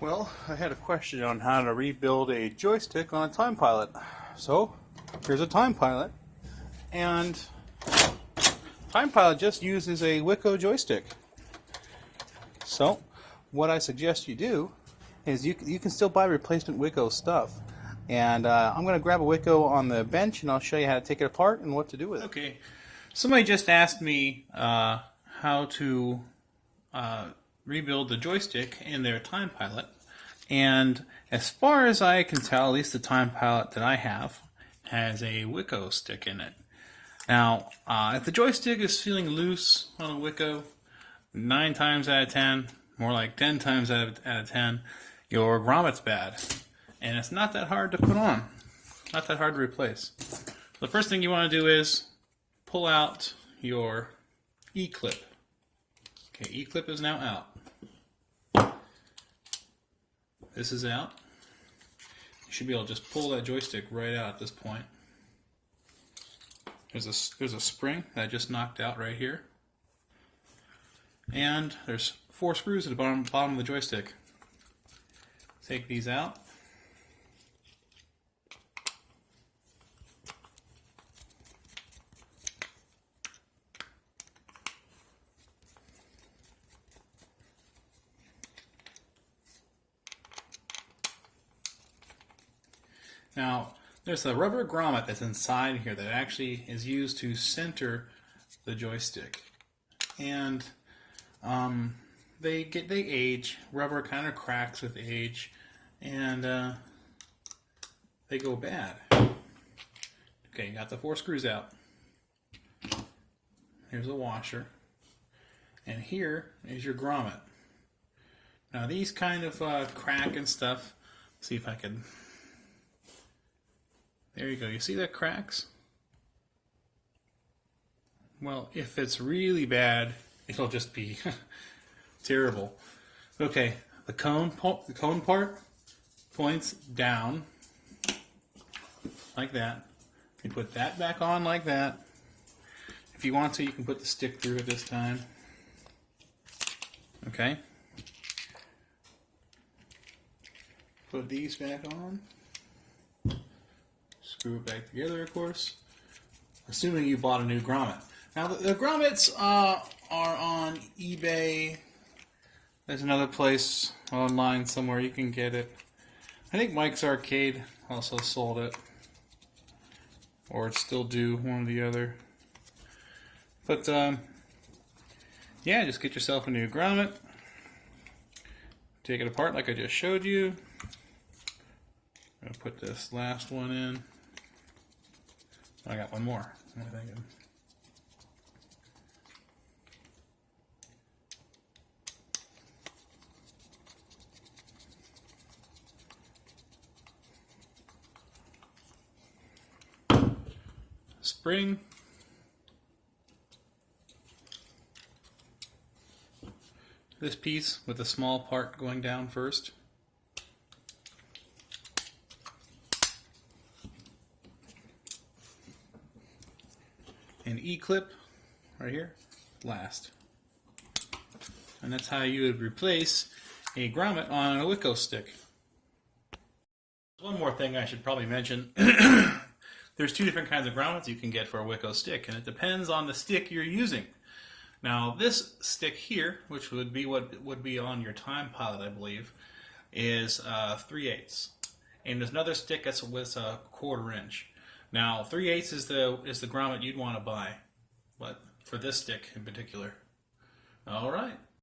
Well, I had a question on how to rebuild a joystick on a Time Pilot. So, here's a Time Pilot, and Time Pilot just uses a Wico joystick. So, what I suggest you do is you can still buy replacement Wico stuff. And I'm going to grab a Wico on the bench, and I'll show you how to take it apart and what to do with it. Okay, somebody just asked me how to rebuild the joystick in their Time Pilot, and as far as I can tell, at least the Time Pilot that I have has a Wico stick in it. Now, if the joystick is feeling loose on a Wico, 9 times out of 10, more like 10 times out of 10, your grommet's bad. And it's not that hard to put on, not that hard to replace. The first thing you want to do is pull out your E-clip. Okay, E-clip is now out. This is out. You should be able to just pull that joystick right out at this point. There's a spring that I just knocked out right here. And there's 4 screws at the bottom of the joystick. Take these out. Now, there's a rubber grommet that's inside here that actually is used to center the joystick. And they age. Rubber kind of cracks with age, and they go bad. Okay, got the 4 screws out. Here's a washer. And here is your grommet. Now these kind of crack and stuff. Let's see if I can... There you go. You see that cracks? Well, if it's really bad, it'll just be terrible. Okay, the cone part points down like that. You put that back on like that. If you want to, you can put the stick through it this time. Okay. Put these back on. Screw it back together, of course, assuming you bought a new grommet. Now, the grommets are on eBay. There's another place online somewhere you can get it. I think Mike's Arcade also sold it, or it's still due, one or the other. But, yeah, just get yourself a new grommet. Take it apart like I just showed you. I'm going to put this last one in. I got one more. What am I thinking? Spring. This piece with the small part going down first. An E-clip right here, last. And that's how you would replace a grommet on a Wico stick. One more thing I should probably mention. There's 2 different kinds of grommets you can get for a Wico stick, and it depends on the stick you're using. Now this stick here, which would be what would be on your Time Pilot, I believe, is 3/8. And there's another stick that's with a 1/4 inch. Now, 3/8 is the grommet you'd want to buy, but for this stick in particular. All right.